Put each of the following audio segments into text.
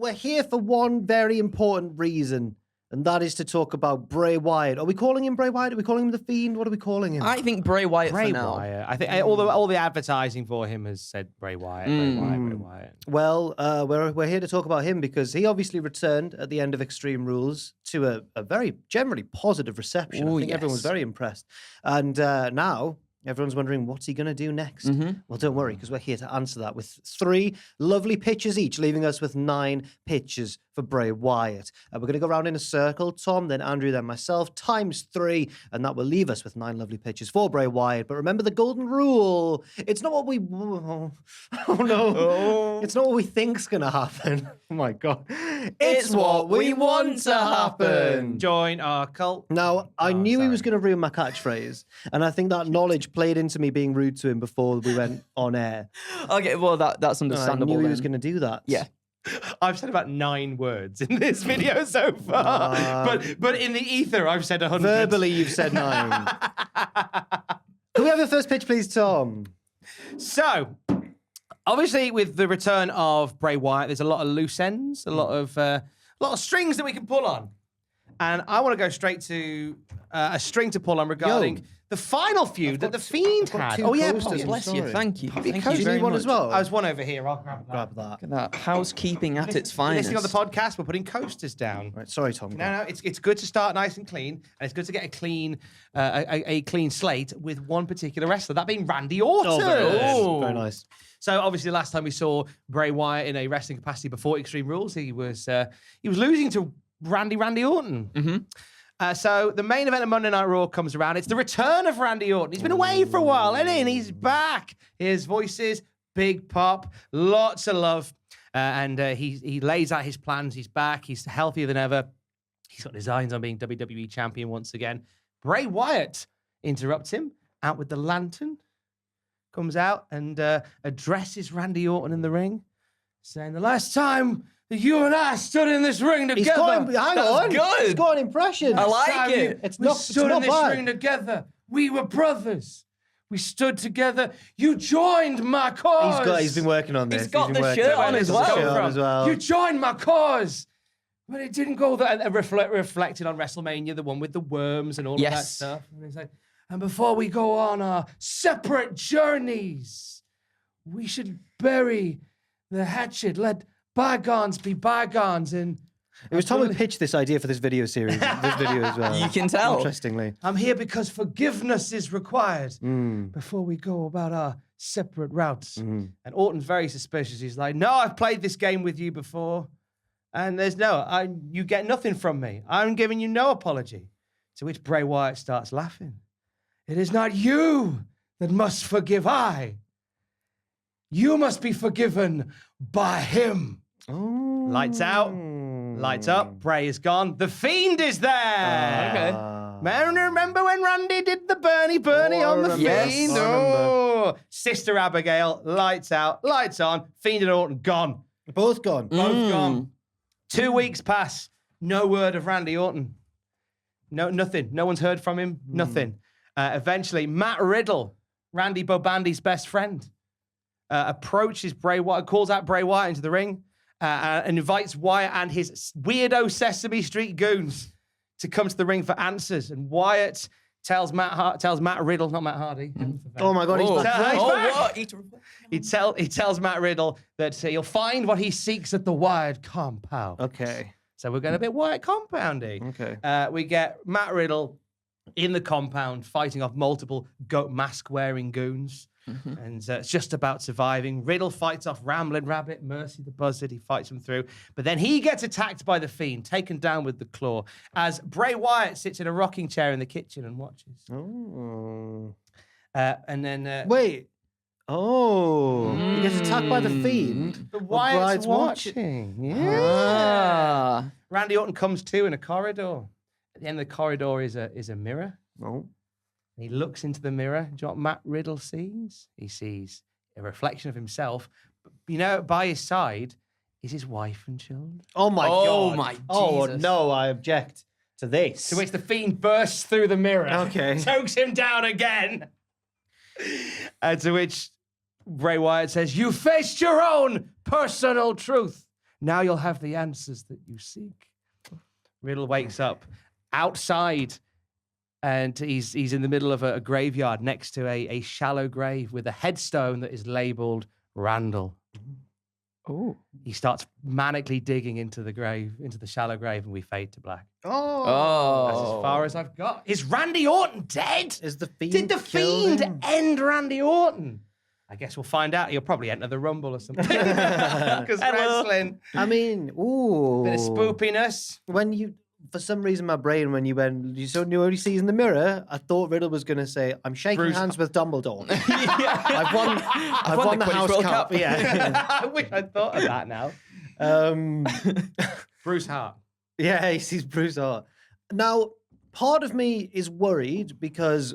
we're here for one very important reason, and that is to talk about Bray Wyatt. Are we calling him Bray Wyatt? Are we calling him The Fiend? What are we calling him? I think Bray Wyatt Bray for now. Wyatt. I think all the advertising for him has said Bray Wyatt, Bray Wyatt, Bray Wyatt. Well, we're here to talk about him because he obviously returned at the end of Extreme Rules to a very generally positive reception. I think everyone was very impressed. And now everyone's wondering, what's he going to do next? Well, don't worry, because we're here to answer that with 3 lovely pitches each, leaving us with 9 pitches for Bray Wyatt. We're going to go around in a circle, Tom, then Andrew, then myself, times 3, and that will leave us with 9 lovely pitches for Bray Wyatt. But remember the golden rule. It's not what we... Oh, no. It's not what we think's going to happen. Oh, my God. It's what we want to happen. Join our cult. Now, I knew he was going to ruin my catchphrase, and I think that knowledge played into me being rude to him before we went on air. Okay, well, that's understandable. I knew he was going to do that. Yeah. I've said about 9 words in this video so far, but in the ether, I've said 100. Verbally, you've said 9. Can we have your first pitch, please, Tom? So, obviously, with the return of Bray Wyatt, there's a lot of loose ends, a lot of strings that we can pull on, and I want to go straight to a string to pull on regarding the final feud that the Fiend had. Oh yeah, Bless you. Thank you. Thank you you very need one much. as well. I was one over here. I'll grab that. Grab that. Look at that. Housekeeping at its finest. Listening on the podcast, we're putting coasters down. Right, sorry, Tom. No, it's good to start nice and clean, and it's good to get a clean slate with one particular wrestler, that being Randy Orton. Oh, very nice. So obviously, the last time we saw Bray Wyatt in a wrestling capacity before Extreme Rules, he was losing to Randy Orton. So the main event of Monday Night Raw comes around. It's the return of Randy Orton. He's been away for a while, hasn't he? And he's back. His voices, big pop, lots of love. And he lays out his plans. He's back. He's healthier than ever. He's got designs on being WWE champion once again. Bray Wyatt interrupts him out with the lantern. Comes out and addresses Randy Orton in the ring, saying, the last time that you and I stood in this ring together. Hang on. good. He's got an impression. I like it. It's we not, stood it's in not this bad. ring together. We were brothers. We stood together. You joined my cause. He's been working on this. He's got been the working shirt on on it. as He's got the well. shirt on as well. You joined my cause. But it didn't go there. And reflected on WrestleMania, the one with the worms and all of that stuff. And he's like, and before we go on our separate journeys, we should bury the hatchet. Let bygones be bygones. And It was Tom who pitched this idea for this video series, this video as well. You can tell. Interestingly. I'm here because forgiveness is required before we go about our separate routes. And Orton's very suspicious. He's like, no, I've played this game with you before. And you get nothing from me. I'm giving you no apology. To which Bray Wyatt starts laughing. It is not you that must forgive I. You must be forgiven by him. Oh. Lights out. Lights up. Bray is gone. The Fiend is there. Okay. Man, remember when Randy did the Bernie on the Yes. Fiend? I remember. Oh, Sister Abigail, lights out, lights on, Fiend and Orton gone. Both gone. Both gone. 2 weeks pass. No word of Randy Orton. No, nothing. No one's heard from him. Nothing. Eventually, Matt Riddle, Randy Bobandy's best friend, approaches Bray Wyatt, calls out Bray Wyatt into the ring, and invites Wyatt and his weirdo Sesame Street goons to come to the ring for answers. And Wyatt tells Matt Riddle, not Matt Hardy. Oh my God, he's back. What? He tells Matt Riddle that he'll find what he seeks at the Wyatt compound. Okay. So we're going a bit Wyatt compoundy. Okay. We get Matt Riddle in the compound fighting off multiple goat mask-wearing goons. And it's just about surviving. Riddle fights off Ramblin' Rabbit, Mercy the Buzzard. He fights him through. But then he gets attacked by the Fiend, taken down with the claw, as Bray Wyatt sits in a rocking chair in the kitchen and watches. Oh. And then... Wait. Oh. He gets attacked by the Fiend. The while Wyatt's Bride's watching. Yeah. Ah. Randy Orton comes to in a corridor. At the end of the corridor is a mirror. Oh. He looks into the mirror. Do you know what Matt Riddle sees? He sees a reflection of himself. But, by his side is his wife and children. Oh my God. Oh my Oh Jesus. no, I object to this. To which the Fiend bursts through the mirror. Okay. Chokes him down again. And to which Bray Wyatt says, you faced your own personal truth. Now you'll have the answers that you seek. Riddle wakes up outside, and he's in the middle of a graveyard next to a shallow grave with a headstone that is labeled Randall. Oh. He starts manically digging into the grave, into the shallow grave, and we fade to black. That's as far as I've got. Is Randy Orton dead? Is the Fiend Did the killed Fiend him? end Randy Orton? I guess we'll find out. He'll probably enter the Rumble or something. Because wrestling, I mean, ooh. bit of spoopiness. When you, for some reason, my brain, when you went, you saw what he sees in the mirror, I thought Riddle was going to say, I'm shaking hands with Dumbledore. I've won the House World Cup. Cup. Yeah. I wish I'd thought of that now. Bruce Hart. Yeah, he sees Bruce Hart. Now, part of me is worried because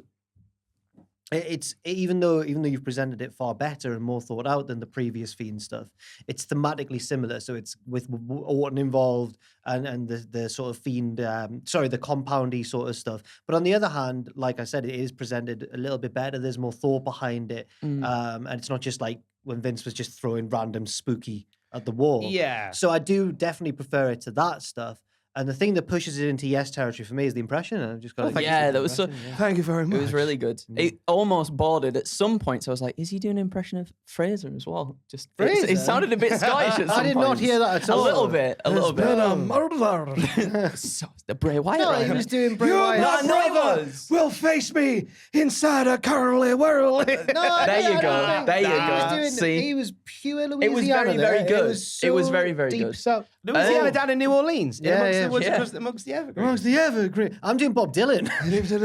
it's even though you've presented it far better and more thought out than the previous Fiend stuff, it's thematically similar. So it's with Orton involved and the sort of Fiend, the compoundy sort of stuff. But on the other hand, like I said, it is presented a little bit better. There's more thought behind it, and it's not just like when Vince was just throwing random spooky at the wall. Yeah. So I do definitely prefer it to that stuff. And the thing that pushes it into yes territory for me is the impression. I've just got Yeah, that was so. Thank you very much. It was really good. It almost bordered at some points. I was like, is he doing an impression of Fraser as well? Just it sounded a bit Scottish at some I did not points. hear that at all. A little bit. murder. So the Bray Wyatt. No, right? he was doing Bray Your Wyatt. brother will face me inside a curly whirly. No, There you go. There you He was go. doing, See? he was pure Louisiana. It was very, there. very good. It was, very, very deep good. South. Louisiana down in New Orleans. Yeah, amongst yeah. the woods, Yeah. amongst the evergreens. Amongst the evergreen. I'm doing Bob Dylan.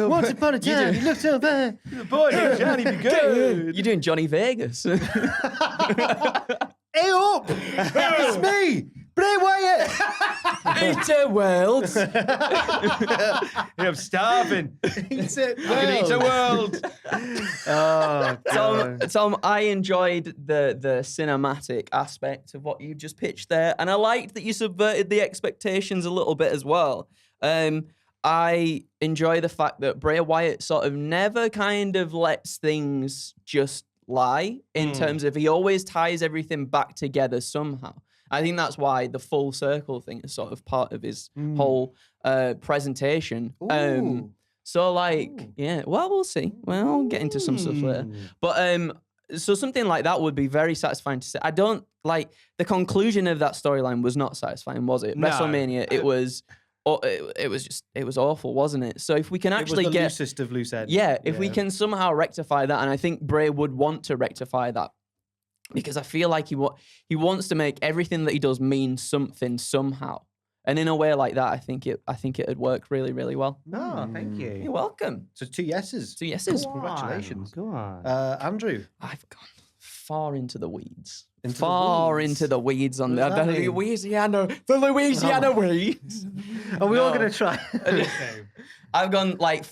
Once upon a time, you looked so bad. The boy named Johnny be good. You're doing Johnny Vegas. Hey up! It's me, Bray Wyatt. It's a world. I'm starving. Eat it. I can eat a world. Oh, God. Tom, I enjoyed the cinematic aspect of what you just pitched there, and I liked that you subverted the expectations a little bit as well. I enjoy the fact that Bray Wyatt sort of never kind of lets things just lie in terms of he always ties everything back together somehow. I think that's why the full circle thing is sort of part of his whole presentation. Ooh. So like, yeah, well, we'll see. Well, I'll get into some stuff later. But so something like that would be very satisfying to see. I don't like the conclusion of that storyline was not satisfying, was it? No. WrestleMania, it was awful, wasn't it? So if we can actually it was the get loosest of loose ends. yeah, if we can somehow rectify that, and I think Bray would want to rectify that because I feel like he wants to make everything that he does mean something somehow, and in a way like that, I think it'd work really, really well. No, thank you. You're welcome. So 2 yeses. 2 yeses. Congratulations. Go on. Andrew. I've gone far into the weeds. Into the far weeds? into the weeds on What does that the mean? Louisiana, weeds. Are we all going to try? I've gone like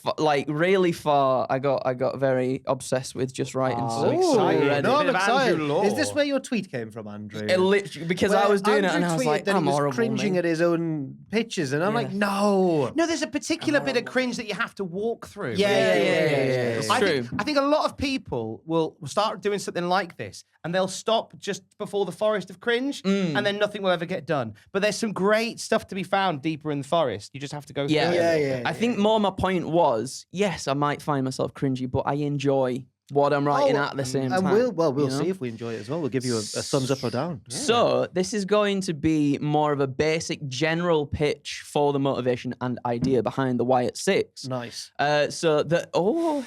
really far. I got very obsessed with just writing. Oh, so excited. ready. No, I'm Bit of excited. Andrew Law. Is this where your tweet came from, Andrew? It literally, because I Where was doing it Andrew and I was tweeted like, that I'm he was horrible. cringing mate. at his own pictures, and I'm Yeah. like, no. No, there's a particular bit of cringe that you have to walk through. Yeah. It's I true. think a lot of people will start doing something like this and they'll stop just before the forest of cringe and then nothing will ever get done. But there's some great stuff to be found deeper in the forest. You just have to go through it. Yeah. I think more my point was, yes, I might find myself cringy, but I enjoy what I'm writing at the same time. And we'll you know? see if we enjoy it as well. We'll give you a thumbs up or down. So this is going to be more of a basic general pitch for the motivation and idea behind the Wyatt Six. Nice. Hello.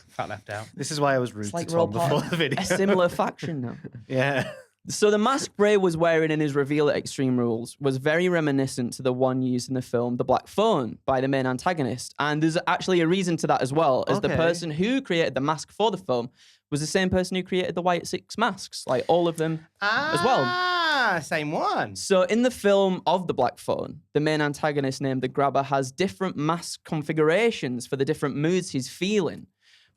Felt left out. This is why I was rude It's like to we're all Tom before part the of video. a similar faction now. Yeah. So the mask Bray was wearing in his reveal at Extreme Rules was very reminiscent to the one used in the film The Black Phone by the main antagonist. And there's actually a reason to that as well, as the Okay. person who created the mask for the film was the same person who created the Wyatt Six masks, like all of them as well. Ah, same one. So in the film of The Black Phone, the main antagonist named the Grabber has different mask configurations for the different moods he's feeling.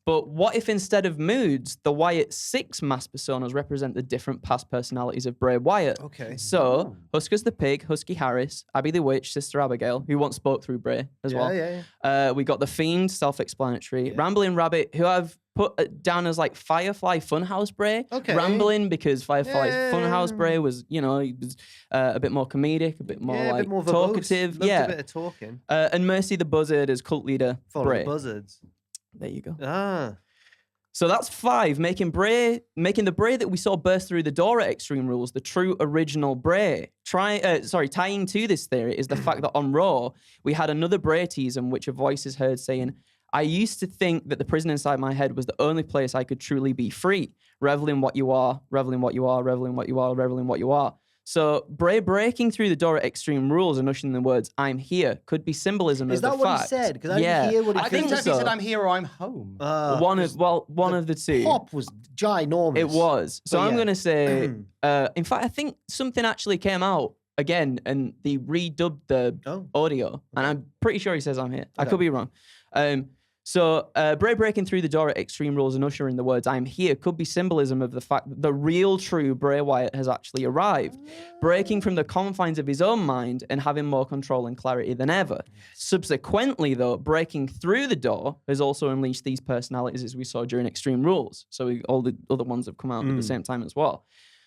But what if instead of moods, the Wyatt Six mask personas represent the different past personalities of Bray Wyatt? Okay. So, Husker's the Pig, Husky Harris, Abby the Witch, Sister Abigail, who once spoke through Bray as well. Yeah. We got the Fiend, self-explanatory. Rambling Rabbit, who I've put down as like Firefly Funhouse Bray. Okay. Rambling because Firefly's Funhouse Bray was, he was a bit more comedic, a bit more a like bit more talkative. Loved a bit of talking. And Mercy the Buzzard as cult leader Bray. Buzzards. There you go. Ah. So that's 5, making the Bray that we saw burst through the door at Extreme Rules the true original Bray. Tying to this theory is the fact that on Raw, we had another Bray tease in which a voice is heard saying, I used to think that the prison inside my head was the only place I could truly be free. Revel in what you are, revel in what you are, revel in what you are, revel in what you are. So Bray breaking through the door at Extreme Rules and ushering the words, I'm here, could be symbolism of the fact. Is that what he said? Because I didn't hear what he I think he said, I'm here or I'm home. One of the two. Pop was ginormous. It was. So I'm going to say, in fact, I think something actually came out again and they redubbed the audio. And I'm pretty sure he says I'm here. I could be wrong. So Bray breaking through the door at Extreme Rules and ushering the words, I'm here, could be symbolism of the fact that the real true Bray Wyatt has actually arrived, breaking from the confines of his own mind and having more control and clarity than ever. Subsequently, though, breaking through the door has also unleashed these personalities as we saw during Extreme Rules. So all the other ones have come out at the same time as well.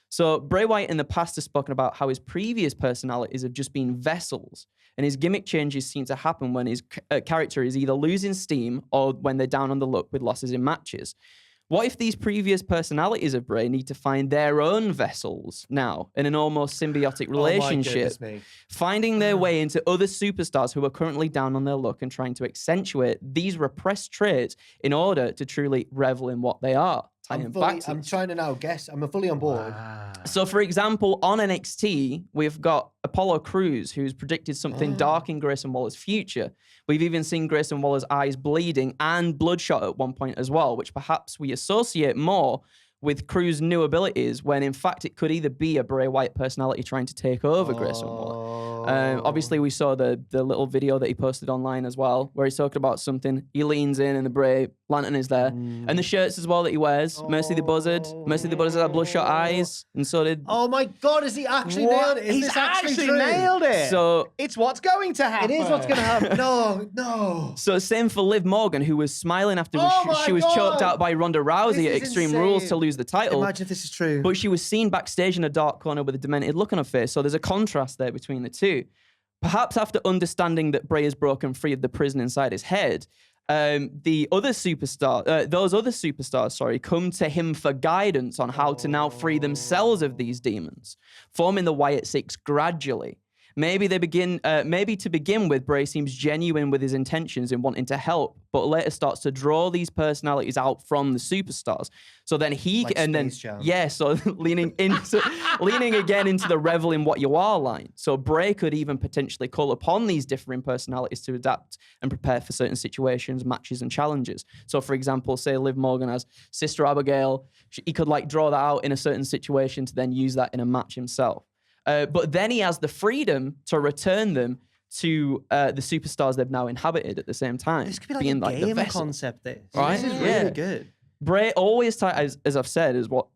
So Bray Wyatt in the past has spoken about how his previous personalities have just been vessels, and his gimmick changes seem to happen when his character is either losing steam or when they're down on the luck with losses in matches. What if these previous personalities of Bray need to find their own vessels now in an almost symbiotic relationship, finding their way into other superstars who are currently down on their luck and trying to accentuate these repressed traits in order to truly revel in what they are? I'm trying to now guess. I'm fully on board. Wow. So, for example, on NXT, we've got Apollo Crews, who's predicted something dark in Grayson Waller's future. We've even seen Grayson Waller's eyes bleeding and bloodshot at one point as well, which perhaps we associate more with Crews' new abilities when, in fact, it could either be a Bray Wyatt personality trying to take over Grayson Waller. Obviously, we saw the little video that he posted online as well, where he's talking about something. He leans in and the Bray lantern is there. And the shirts as well that he wears. Mercy the Buzzard. Mercy the Buzzard had bloodshot eyes. And so did... Oh my God, has he actually nailed it? He's actually nailed it. So it's what's going to happen. It is what's going to happen. No. So same for Liv Morgan, who was smiling after she was choked out by Ronda Rousey at Extreme Rules to lose the title. Imagine if this is true. But she was seen backstage in a dark corner with a demented look on her face. So there's a contrast there between the two. Perhaps after understanding that Bray has broken free of the prison inside his head, those other superstars, come to him for guidance on how to now free themselves of these demons, forming the Wyatt Six gradually. Maybe to begin with, Bray seems genuine with his intentions in wanting to help, but later starts to draw these personalities out from the superstars. So then so leaning again into the revel in what you are line. So Bray could even potentially call upon these differing personalities to adapt and prepare for certain situations, matches, and challenges. So for example, say Liv Morgan as Sister Abigail, he could draw that out in a certain situation to then use that in a match himself. But then he has the freedom to return them to the superstars they've now inhabited at the same time. This could be like a game concept. This is really good. Bray always ties, as I've said, is what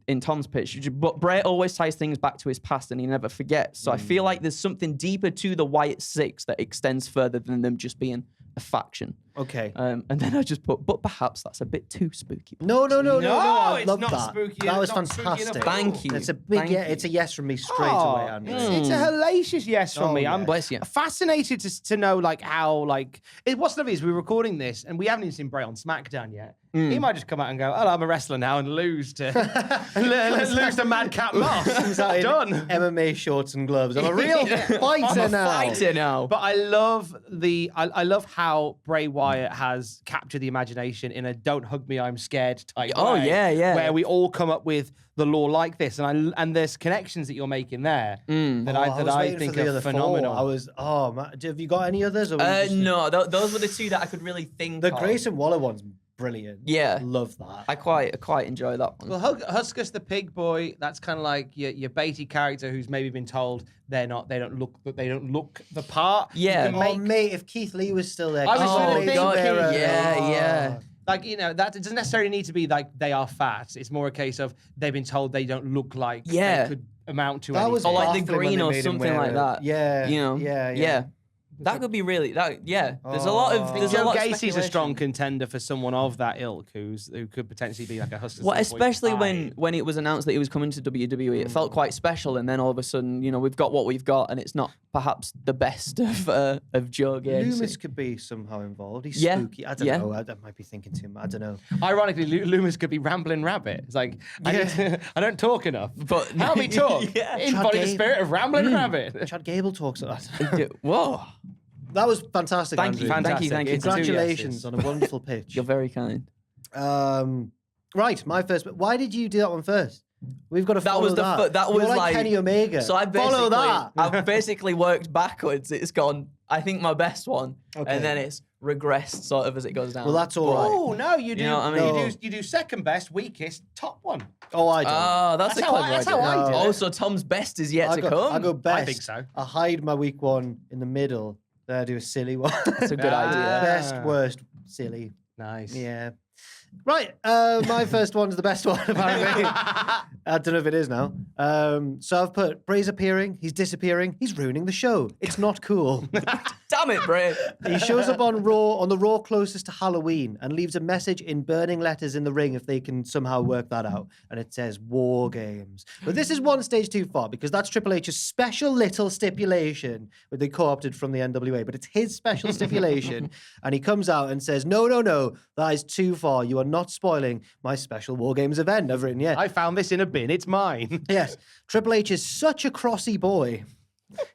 in Tom's pitch, but Bray always ties things back to his past and he never forgets. So I feel like there's something deeper to the Wyatt Six that extends further than them just being a faction. Okay. And then I just put, but perhaps that's a bit too spooky. No, I it's love not that. spooky. That was not spooky fantastic. Thank you. It's a big it's a yes from me straight away, Andrew. It's a hellacious yes from me. I'm bless you. fascinated to know how what's lovely is we're recording this and we haven't even seen Bray on SmackDown yet. He might just come out and go, "Oh, I'm a wrestler now," and lose to lose to Madcap Moss. Done. MMA shorts and gloves. I'm a real fighter now. But I love how Bray Wyatt has captured the imagination in a "Don't hug me, I'm scared" type way. Yeah. Where we all come up with the lore like this, and there's connections that you're making there that I think are phenomenal. Have you got any others? Or no, those were the two that I could really think of. The of. Grayson Waller one's brilliant. Yeah, love that. I quite enjoy that one. Well, Huskus the Pig Boy, that's kind of like your baity character who's maybe been told they don't look the part. Yeah, mate, if Keith Lee was still there, I was trying to think. Yeah. That doesn't necessarily need to be like they are fat. It's more a case of they've been told they don't look like they could amount to anything. Or like the Green or something like that. Yeah. Yeah. That could be really There's a lot of Joe Gacy's a speculation. strong contender for someone of that ilk who could potentially be like a Hustle. Well, especially when it was announced that he was coming to WWE, it felt quite special, and then all of a sudden, we've got what we've got, and it's not perhaps the best of Joe Gacy. Loomis could be somehow involved. He's spooky. I don't know. I might be thinking too much. I don't know. Ironically, Loomis could be Rambling Rabbit. It's like I don't talk enough, but help me talk. Embody the spirit of Rambling Rabbit. Chad Gable talks a lot. Whoa. That was fantastic. Thank you. Congratulations on a wonderful pitch. You're very kind. Right, my first. Why did you do that one first? We've got to follow that. That was You're like Kenny Omega. So follow that. I've basically worked backwards. It's gone. I think my best one, and then it's regressed sort of as it goes down. Well, that's all right. Oh no, you do. You know what I mean? You do second best, weakest, top one. Oh, I don't. Oh, that's how I did it. Oh, so Tom's best is yet to come. I go best. I think so. I hide my weak one in the middle. Then I do a silly one. That's a good idea. Best, worst, silly. Nice. Yeah. Right. My first one's the best one, apparently. I don't know if it is now. So I've put Bray's appearing, he's disappearing, he's ruining the show. It's not cool. Damn it, Bray. He shows up on the Raw closest to Halloween and leaves a message in burning letters in the ring if they can somehow work that out. And it says War Games. But this is one stage too far because that's Triple H's special little stipulation that they co-opted from the NWA. But it's his special stipulation. And he comes out and says, no, that is too far. You are not spoiling my special War Games event. I've written, I found this in a bin. It's mine. Yes. Triple H is such a crossy boy.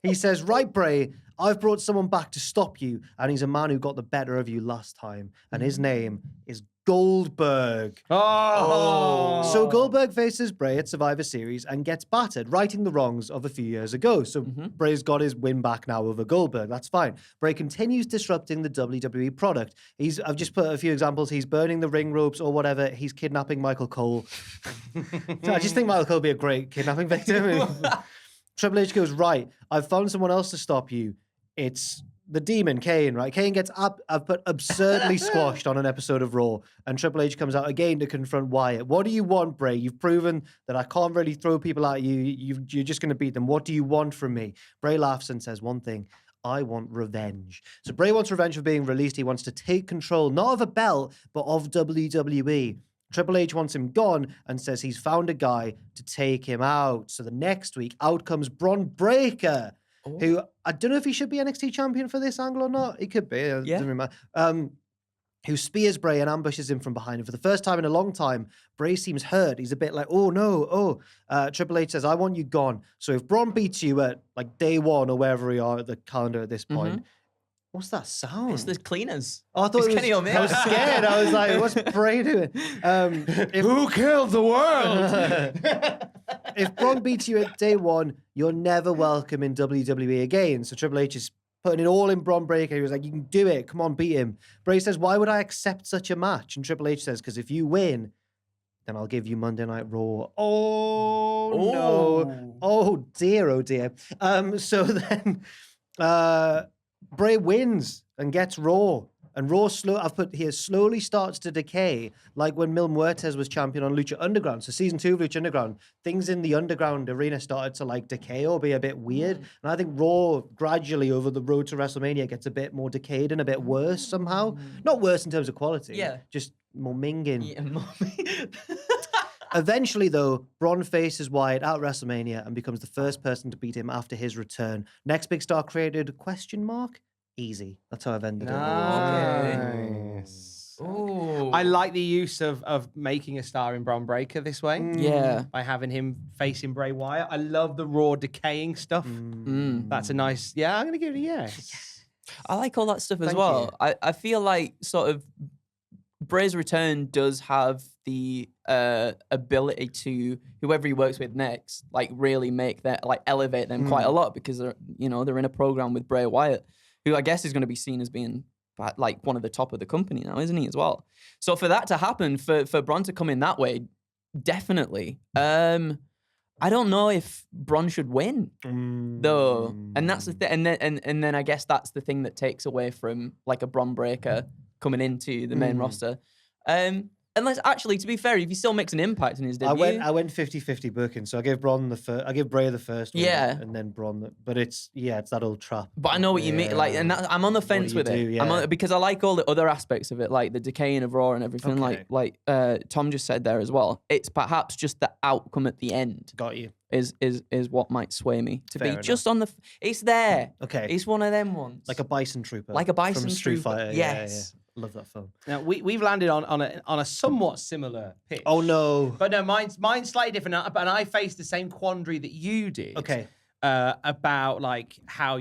He says, right, Bray, I've brought someone back to stop you, and he's a man who got the better of you last time, and his name is Goldberg. Oh. So Goldberg faces Bray at Survivor Series and gets battered, righting the wrongs of a few years ago. So Bray's got his win back now over Goldberg. That's fine. Bray continues disrupting the WWE product. I've just put a few examples. He's burning the ring ropes or whatever. He's kidnapping Michael Cole. I just think Michael Cole would be a great kidnapping victim. Triple H goes, right, I've found someone else to stop you. It's the demon, Kane, right? Kane gets absurdly squashed on an episode of Raw, and Triple H comes out again to confront Wyatt. What do you want, Bray? You've proven that I can't really throw people at you. You're just going to beat them. What do you want from me? Bray laughs and says one thing. I want revenge. So Bray wants revenge for being released. He wants to take control, not of a belt, but of WWE. Triple H wants him gone and says he's found a guy to take him out. So the next week, out comes Bron Breakker, who I don't know if he should be NXT champion for this angle or not. He could be. It doesn't really matter. Who spears Bray and ambushes him from behind. And for the first time in a long time, Bray seems hurt. He's a bit like, oh no. Triple H says, I want you gone. So if Bron beats you at like day one or wherever we are at the calendar at this point, what's that sound? It's the cleaners. Oh, I thought it was Kenny Omega. I was scared. I was like, what's Bray doing? Who killed the world? If Bron beats you at day one, you're never welcome in WWE again. So Triple H is putting it all in Bron Breakker. He was like, you can do it. Come on, beat him. Bray says, why would I accept such a match? And Triple H says, because if you win, then I'll give you Monday Night Raw. Oh, no. Oh, dear. So then Bray wins and gets Raw. And Raw, I've put here, slowly starts to decay, like when Mil Muertes was champion on Lucha Underground. So season 2 of Lucha Underground, things in the Underground arena started to like decay or be a bit weird. And I think Raw gradually over the road to WrestleMania gets a bit more decayed and a bit worse somehow. Not worse in terms of quality. Just more minging. Yeah, Eventually, though, Bron faces Wyatt at WrestleMania and becomes the first person to beat him after his return. Next big star created ? Easy. That's how I've ended it. Nice. I like the use of making a star in Bron Breakker this way. Yeah. By having him facing Bray Wyatt. I love the Raw decaying stuff. That's a nice, I'm going to give it a yes. I like all that stuff as well. I feel like sort of Bray's return does have the ability to, whoever he works with next, like really make that, like elevate them quite a lot because they're in a program with Bray Wyatt, who I guess is going to be seen as being like one of the top of the company now, isn't he, as well? So for that to happen, for Bron to come in that way, definitely. I don't know if Bron should win, though. And that's the thing. And then I guess that's the thing that takes away from like a Bron Breakker coming into the main roster. Unless, actually, to be fair, if he still makes an impact in his debut. I went 50-50 booking, so I gave Bray the first one, and then Braun. But it's that old trap. But I know what you mean. Like, and I'm on the fence with it. Yeah. Because I like all the other aspects of it, like the decaying of Raw and everything. Okay. Like Tom just said there as well. It's perhaps just the outcome at the end. Got you. Is what might sway me to Fair be enough. just on the. It's there. Okay. It's one of them ones. Like a Bison Trooper. Like a Bison from Street Trooper. Fighter. Yes. Yeah. Love that film. Now we've landed on a somewhat similar pitch. Oh no. But no, mine's slightly different. And I faced the same quandary that you did. Okay. About like how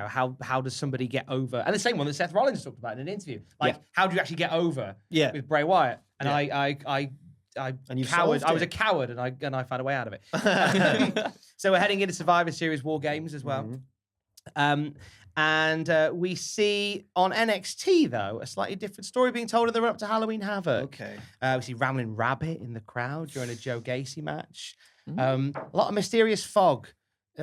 how does somebody get over, and the same one that Seth Rollins talked about in an interview. Like how do you actually get over with Bray Wyatt? And And you coward. solved I was it. a coward, and I found a way out of it. So we're heading into Survivor Series War Games as well. And we see on NXT, though, a slightly different story being told in the run-up to Halloween Havoc. Okay. We see Ramblin' Rabbit in the crowd during a Joe Gacy match. A lot of mysterious fog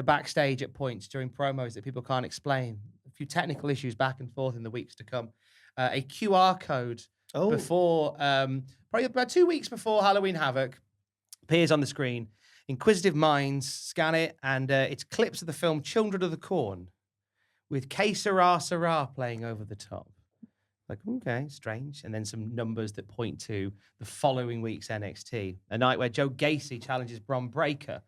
backstage at points during promos that people can't explain. A few technical issues back and forth in the weeks to come. A QR code before, probably about 2 weeks before Halloween Havoc, appears on the screen. Inquisitive minds scan it, and it's clips of the film Children of the Corn, with Que Sera Sera playing over the top. Like, okay, strange. And then some numbers that point to the following week's NXT, a night where Joe Gacy challenges Bron Breakker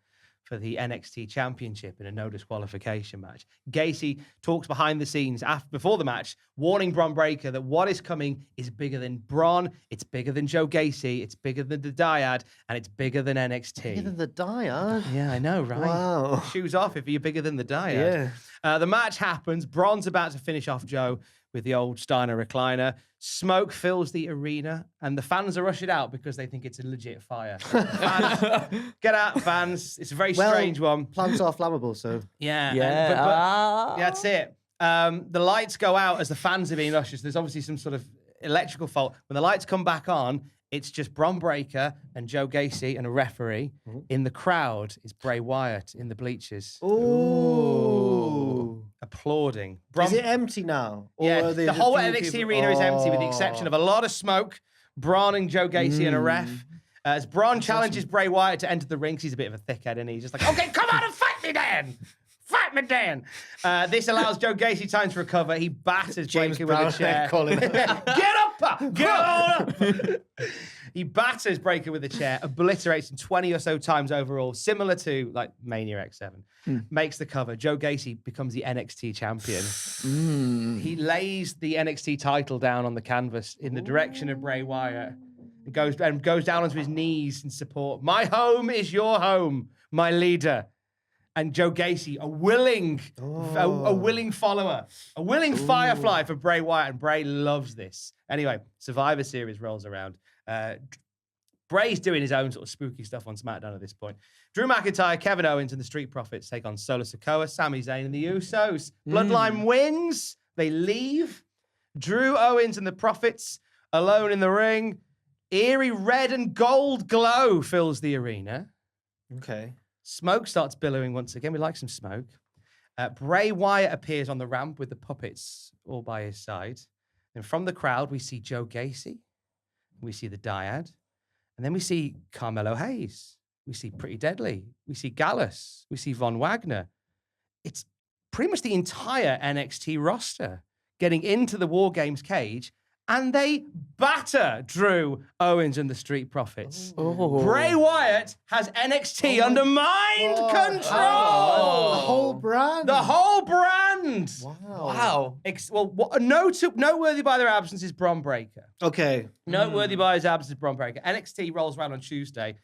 for the NXT Championship in a no disqualification match. Gacy talks behind the scenes before the match, warning Bron Breakker that what is coming is bigger than Bron, it's bigger than Joe Gacy, it's bigger than the Dyad, and it's bigger than NXT. Bigger than the Dyad? Yeah, I know, right? Wow. Shoes off if you're bigger than the Dyad. Yeah. The match happens. Bron's about to finish off Joe with the old Steiner recliner. Smoke fills the arena, and the fans are ushered out because they think it's a legit fire. Fans, get out, fans. It's a very strange one. Plants are flammable, so. Yeah. Yeah. That's it. The lights go out as the fans are being ushered. There's obviously some sort of electrical fault. When the lights come back on, it's just Bron Breakker and Joe Gacy and a referee. In the crowd is Bray Wyatt in the bleachers. Ooh. Applauding. Is it empty now? Or Yeah, are they the just whole few NXT people- arena is empty with the exception of a lot of smoke, Braun and Joe Gacy and a ref. As Braun challenges Bray Wyatt to enter the ring, 'cause he's a bit of a thickhead, and he's just like, okay, come on and fight me, Dan! Fight me, Dan! This allows Joe Gacy time to recover. He batters James Breakker with a chair. calling. Get up! Get on up! He batters Breakker with a chair, obliterates him 20 or so times overall, similar to like Mania X7. Makes the cover. Joe Gacy becomes the NXT champion. He lays the NXT title down on the canvas in the direction of Bray Wyatt. It goes down onto his knees in support. My home is your home, my leader. And Joe Gacy, a willing follower, a willing firefly for Bray Wyatt, and Bray loves this. Anyway, Survivor Series rolls around. Bray's doing his own sort of spooky stuff on SmackDown at this point. Drew McIntyre, Kevin Owens, and the Street Profits take on Solo Sikoa, Sami Zayn, and the Usos. Bloodline wins. They leave. Drew, Owens, and the Profits alone in the ring. Eerie red and gold glow fills the arena. Okay. Smoke starts billowing once again. We like some smoke. Bray Wyatt appears on the ramp with the puppets all by his side. And from the crowd, we see Joe Gacy. We see the Dyad. And then we see Carmelo Hayes. We see Pretty Deadly. We see Gallus. We see Von Wagner. It's pretty much the entire NXT roster getting into the War Games cage, and they batter Drew, Owens, and the Street Profits. Bray Wyatt has NXT under mind control. The whole brand. The whole brand. Wow. Noteworthy by their absence is Bron Breakker. Okay. Noteworthy by his absence is Bron Breakker. NXT rolls around on Tuesday,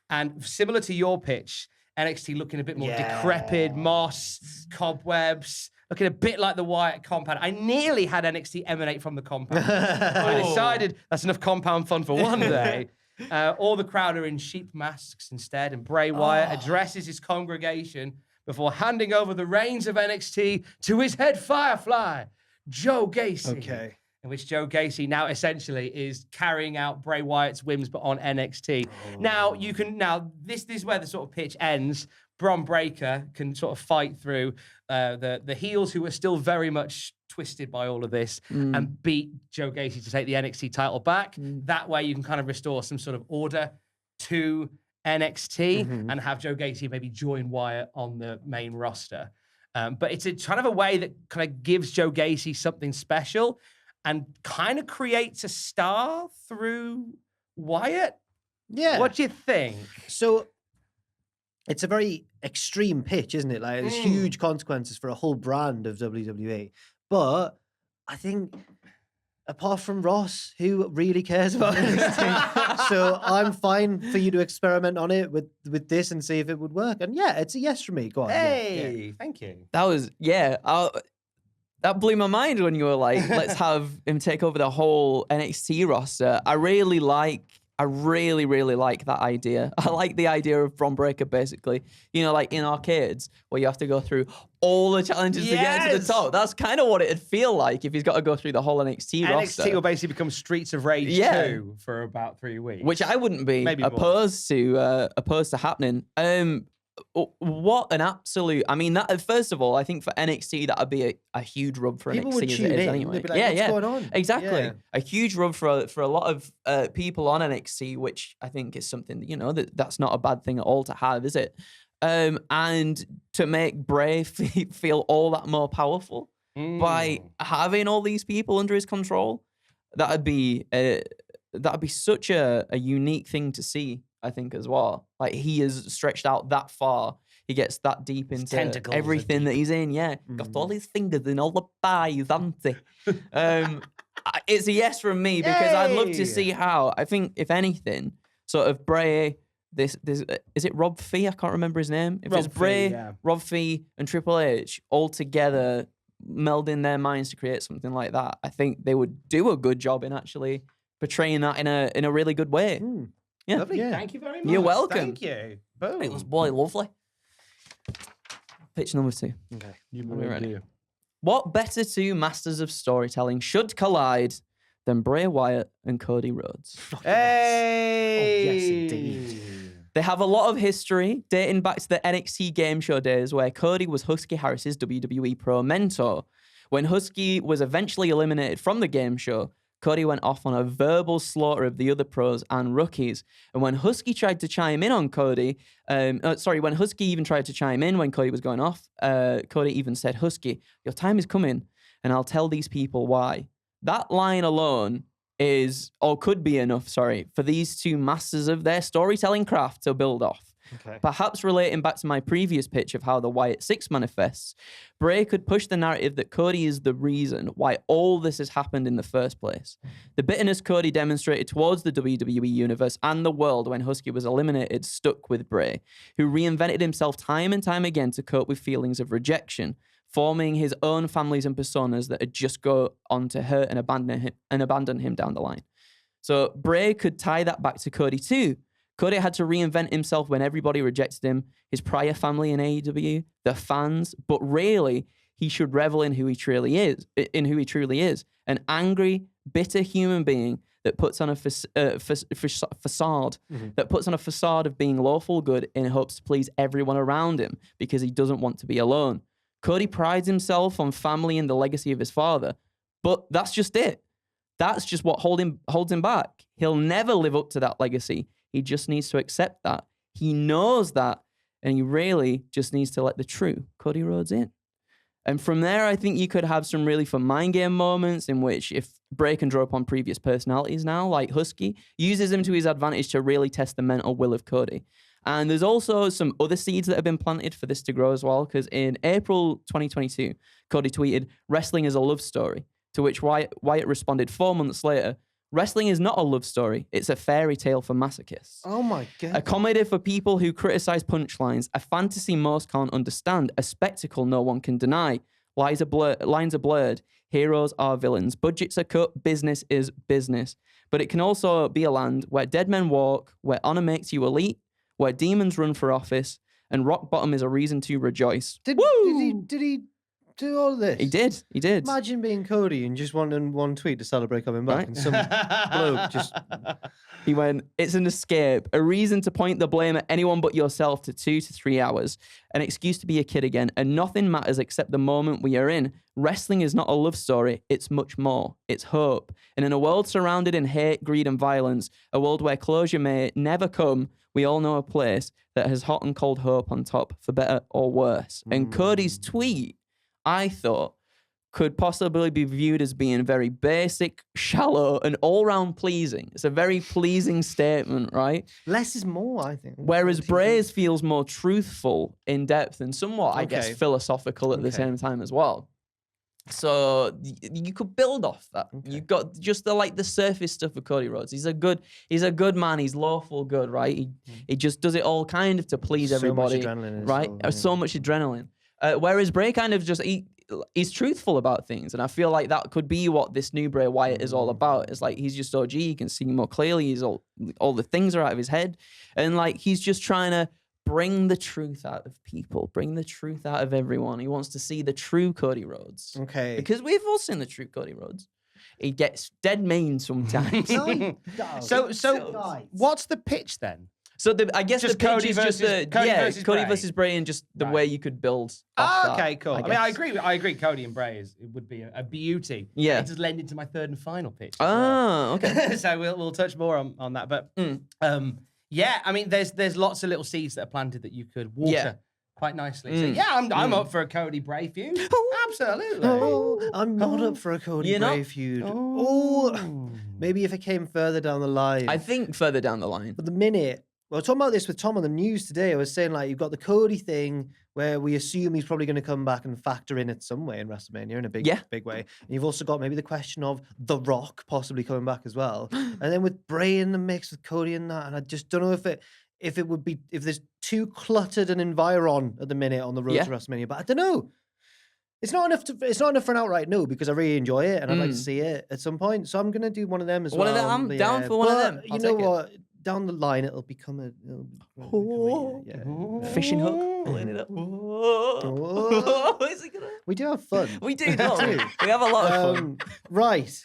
and similar to your pitch, NXT looking a bit more decrepit, moss, cobwebs, looking a bit like the Wyatt compound. I nearly had NXT emanate from the compound. I decided that's enough compound fun for one day. All the crowd are in sheep masks instead, and Bray Wyatt addresses his congregation before handing over the reins of NXT to his head firefly, Joe Gacy. Okay. In which Joe Gacy now essentially is carrying out Bray Wyatt's whims, but on NXT. Now this is where the sort of pitch ends. Bron Breakker can sort of fight through the heels who are still very much twisted by all of this and beat Joe Gacy to take the NXT title back. That way you can kind of restore some sort of order to NXT and have Joe Gacy maybe join Wyatt on the main roster. But it's a kind of a way that kind of gives Joe Gacy something special and kind of creates a star through Wyatt. Yeah. What do you think? So it's a very extreme pitch, isn't it? Like, there's huge consequences for a whole brand of WWE. But I think, apart from Ross, who really cares about NXT? So I'm fine for you to experiment on it with this and see if it would work. And yeah, it's a yes from me. Go on. Hey, thank you. That was, that blew my mind when you were like, let's have him take over the whole NXT roster. I really like that idea. I like the idea of Bron Breakker, basically, you know, like in arcades where you have to go through all the challenges to get to the top. That's kind of what it'd feel like if he's got to go through the whole NXT roster. NXT will basically become Streets of Rage 2 for about 3 weeks. Which I wouldn't be opposed to happening. What an absolute! I mean, that first of all, I think for NXT that would be a huge rub for People NXT would as tune it is in. anyway. They'd be like, what's going on? Exactly, Yeah. a huge rub for a lot of people on NXT, which I think is something that's not a bad thing at all to have, is it? And to make Bray feel all that more powerful by having all these people under his control, that'd be such a unique thing to see. I think as well. Like, he is stretched out that far. He gets that deep into everything that he's in. Yeah, got all his fingers in all the pies, hasn't he? It's a yes from me because I'd love to see how. I think if anything, sort of Bray. This is it Rob Fee? I can't remember his name. If it's Bray, Rob Fee, and Triple H all together melding their minds to create something like that, I think they would do a good job in actually portraying that in a really good way. Yeah. Lovely. Yeah. Thank you very much. You're welcome. Thank you. Boom. It was lovely. Pitch number 2. Okay. You ready? What better two masters of storytelling should collide than Bray Wyatt and Cody Rhodes? Hey! Oh, yes, indeed. They have a lot of history dating back to the NXT game show days where Cody was Husky Harris's WWE Pro mentor. When Husky was eventually eliminated from the game show, Cody went off on a verbal slaughter of the other pros and rookies. And when Husky tried to chime in on Cody, when Husky even tried to chime in when Cody was going off, Cody even said, "Husky, your time is coming, and I'll tell these people why." That line alone could be enough, for these two masters of their storytelling craft to build off. Okay. Perhaps relating back to my previous pitch of how the Wyatt Six manifests, Bray could push the narrative that Cody is the reason why all this has happened in the first place. The bitterness Cody demonstrated towards the WWE Universe and the world when Husky was eliminated stuck with Bray, who reinvented himself time and time again to cope with feelings of rejection, forming his own families and personas that would just go on to hurt and abandon him down the line. So Bray could tie that back to Cody too. Cody had to reinvent himself when everybody rejected him, his prior family in AEW, the fans, but really, he should revel in who he truly is, an angry, bitter human being that puts on a facade, that puts on a facade of being lawful good in hopes to please everyone around him because he doesn't want to be alone. Cody prides himself on family and the legacy of his father, but that's just it. That's just what holds him back. He'll never live up to that legacy. He just needs to accept that. He knows that, and he really just needs to let the true Cody Rhodes in. And from there, I think you could have some really fun mind game moments in which if Bray can draw upon previous personalities now, like Husky, uses them to his advantage to really test the mental will of Cody. And there's also some other seeds that have been planted for this to grow as well, because in April 2022, Cody tweeted, "Wrestling is a love story," to which Wyatt responded 4 months later, "Wrestling is not a love story. It's a fairy tale for masochists. Oh my God. A comedy for people who criticize punchlines, a fantasy most can't understand, a spectacle no one can deny. Lines are blurred. Heroes are villains. Budgets are cut. Business is business. But it can also be a land where dead men walk, where honor makes you elite, where demons run for office, and rock bottom is a reason to rejoice." Did do all this? He did. Imagine being Cody and just wanting one tweet to celebrate coming back, and some bloke just... He went, it's an escape, a reason to point the blame at anyone but yourself to 2 to 3 hours, an excuse to be a kid again, and nothing matters except the moment we are in. Wrestling is not a love story, it's much more. It's hope. And in a world surrounded in hate, greed, and violence, a world where closure may never come, we all know a place that has hot and cold hope on top, for better or worse. And Cody's tweet, I thought, could possibly be viewed as being very basic, shallow, and all-round pleasing. It's a very pleasing statement, right? Less is more, I think. Whereas Bray's feels more truthful, in depth, and somewhat, I guess, philosophical at the same time as well. So you could build off that. You've got just the surface stuff of Cody Rhodes. He's a good man. He's lawful good, right? He just does it all kind of to please everybody, right? So much adrenaline. Whereas Bray kind of just he's truthful about things, and I feel like that could be what this new Bray Wyatt is all about. It's like he's just OG. You can see more clearly. He's all the things are out of his head, and like he's just trying to bring the truth out of people, bring the truth out of everyone. He wants to see the true Cody Rhodes. Okay, because we've all seen the true Cody Rhodes. He gets dead mean sometimes. So what's the pitch then? So I guess just the pitch Cody is versus, just Cody versus Bray, and just the way you could build. Okay, cool. I mean, I agree. Cody and Bray would be a beauty. Yeah, it does lend into my third and final pitch. Okay. So we'll touch more on that, but yeah, I mean, there's lots of little seeds that are planted that you could water quite nicely. So yeah, I'm up for a Cody Bray feud. Absolutely. I'm not up for a Cody Bray feud. Maybe if it came further down the line. I think further down the line. But the minute. Well, I was talking about this with Tom on the news today. I was saying, like, you've got the Cody thing where we assume he's probably going to come back and factor in it some way in WrestleMania in a big way. And you've also got maybe the question of The Rock possibly coming back as well. And then with Bray in the mix with Cody and that, and I just don't know if it would be, if there's too cluttered an environ at the minute on the road to WrestleMania. But I don't know. It's not enough for an outright no, because I really enjoy it and I'd like to see it at some point. So I'm going to do one of them as well. I'm down for one of them. You know what? Down the line, it'll become a fishing hook. Pulling it up. Is it gonna... We do have fun. We do. We have a lot of fun. Right.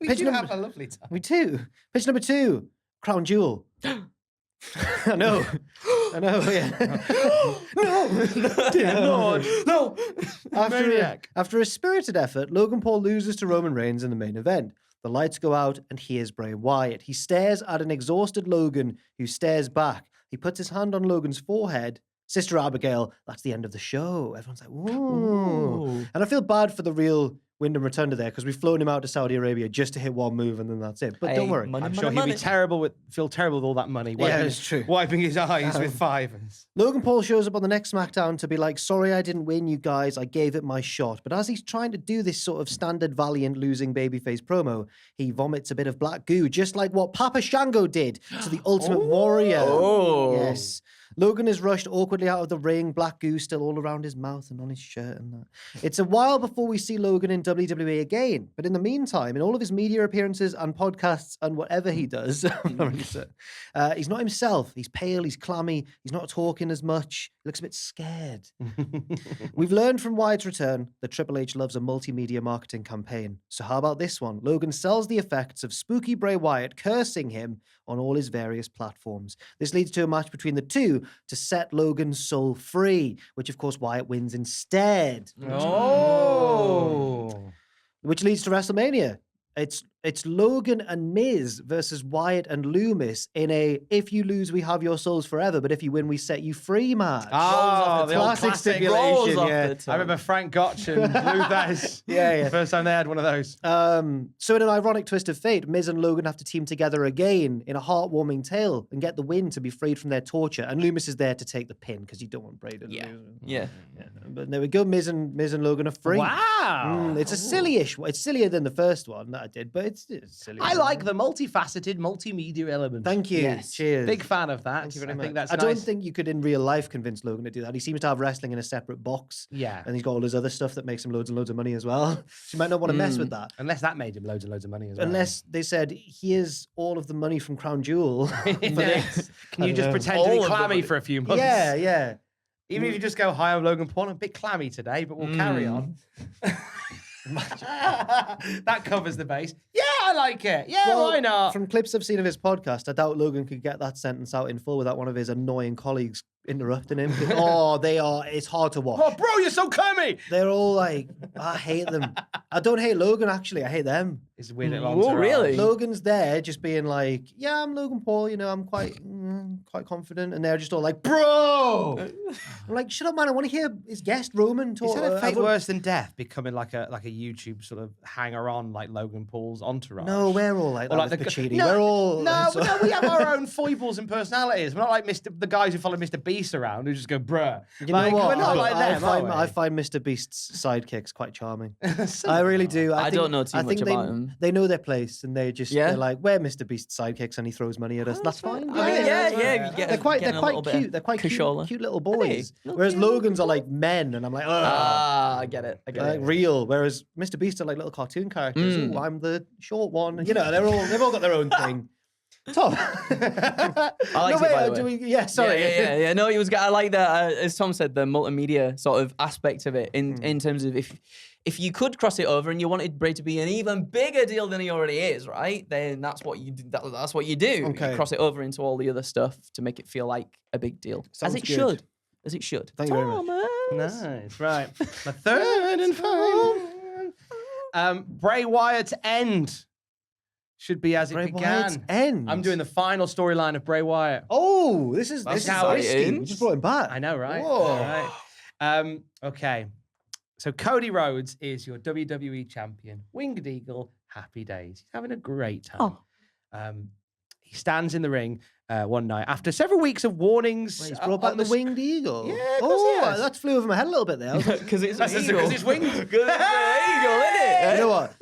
We do have a lovely time. We do. Pitch number 2, Crown Jewel. I know. Yeah. No. After a spirited effort, Logan Paul loses to Roman Reigns in the main event. The lights go out, and here's Bray Wyatt. He stares at an exhausted Logan, who stares back. He puts his hand on Logan's forehead. Sister Abigail, that's the end of the show. Everyone's like, whoa. And I feel bad for the real Wyndham Rotunda there, because we've flown him out to Saudi Arabia just to hit one move, and then that's it. But don't worry. I'm sure he'll be feel terrible with all that money. It's true. Wiping his eyes with fivers. Logan Paul shows up on the next SmackDown to be like, sorry I didn't win, you guys. I gave it my shot. But as he's trying to do this sort of standard valiant losing babyface promo, he vomits a bit of black goo, just like what Papa Shango did to the Ultimate Warrior. Yes. Logan is rushed awkwardly out of the ring, black goo still all around his mouth and on his shirt and that. It's a while before we see Logan in WWE again, but in the meantime, in all of his media appearances and podcasts and whatever he does, he's not himself. He's pale, he's clammy, he's not talking as much, he looks a bit scared. We've learned from Wyatt's return that Triple H loves a multimedia marketing campaign. So how about this one? Logan sells the effects of spooky Bray Wyatt cursing him on all his various platforms. This leads to a match between the two to set Logan's soul free, which of course Wyatt wins instead. Which leads to WrestleMania. It's Logan and Miz versus Wyatt and Loomis in a if you lose, we have your souls forever, but if you win, we set you free match. The classic stipulation. I remember Frank Gotch and Luthez. Yeah. First time they had one of those. So in an ironic twist of fate, Miz and Logan have to team together again in a heartwarming tale and get the win to be freed from their torture. And Loomis is there to take the pin because you don't want Bray to lose. Yeah. But there we go. Miz and Logan are free. Wow. It's a silly-ish one. It's sillier than the first one that I did, but it's silly. I like the multifaceted, multimedia element. Thank you. Yes. Cheers. Big fan of that. Thank you very I much. think that's I nice. don't think you could in real life convince Logan to do that. He seems to have wrestling in a separate box. Yeah. And he's got all his other stuff that makes him loads and loads of money as well. So you might not want to mess with that. Unless that made him loads and loads of money as well. Unless they said, here's all of the money from Crown Jewel. Can you just pretend to be clammy for a few months? Yeah. Even if you just go, hi, I'm Logan Paul, I'm a bit clammy today, but we'll carry on. That covers the base. Yeah, I like it. Yeah, Well, why not? From clips I've seen of his podcast, I doubt Logan could get that sentence out in full without one of his annoying colleagues interrupting him. It's hard to watch. Oh, bro, you're so clammy. They're all like, I hate them. I don't hate Logan, actually. I hate them. It's a weird little Oh, entourage. really? Logan's there just being like, yeah, I'm Logan Paul, I'm quite confident. And they're just all like, bro! I'm like, shut up, man. I want to hear his guest, Roman, talk. Is that a fate worse than death, becoming like a YouTube sort of hanger-on like Logan Paul's entourage? No, we're all like Or that like with the Pacini. no, We're all... no, we have our own foibles and personalities. We're not like the guys who follow Mr. Beast around who just go, bruh. You know what? We're not like them, I find Mr. Beast's sidekicks quite charming. So- I really do. I don't know too I much think about him. They know their place and they're like, we're Mr. Beast's sidekicks and he throws money at us. That's fine. I mean, yeah. You get, They're quite getting a little bit of cute. They're quite cashola. cute little boys. Look Whereas cute. Logan's are like men, and I'm like, I get it. like real. Whereas Mr. Beast are like little cartoon characters. Ooh, I'm the short one. They've all got their own thing. Tom, I like it, by the way. Yeah, sorry. Yeah. No, it was. I like that. As Tom said, the multimedia sort of aspect of it, in terms of if you could cross it over and you wanted Bray to be an even bigger deal than he already is, right? Then that's what you do. That's what you do. Okay. You cross it over into all the other stuff to make it feel like a big deal, Sounds as it good. should. As it should. Thank you very much. Thomas. Nice, right. My third and final. Bray Wyatt's end should be as it Bray began. Wyatt's end. I'm doing the final storyline of Bray Wyatt. Oh, this is how it risky. We ends. just brought him back. I know, right? Whoa. All right. Okay. So Cody Rhodes is your WWE champion. Winged Eagle, happy days. He's having a great time. He stands in the ring one night after several weeks of warnings. Wait, he's brought back the winged eagle. Yeah, of course he has. that flew over my head a little bit there. Because it's That's an because eagle. it's winged. Because it's an eagle, isn't it? You know what?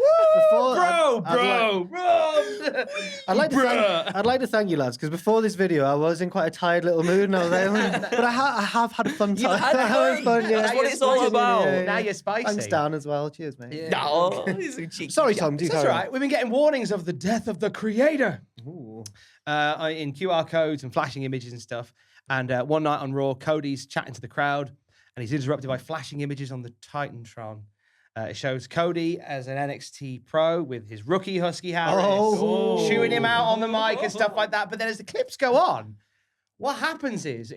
I'd like to thank you, lads, because before this video, I was in quite a tired little mood, and I was like, but I have had a fun time. had fun. That's what it's all about. Now you're spicy. Thanks, Dan, as well. Cheers, mate. No, he's a cheeky Sorry, chap. Tom. Do That's carry all on. right. We've been getting warnings of the death of the creator Ooh. in QR codes and flashing images and stuff. And one night on Raw, Cody's chatting to the crowd, and he's interrupted by flashing images on the Titantron. It shows Cody as an NXT pro with his rookie Husky Harris, chewing him out on the mic and stuff like that. But then as the clips go on, what happens is,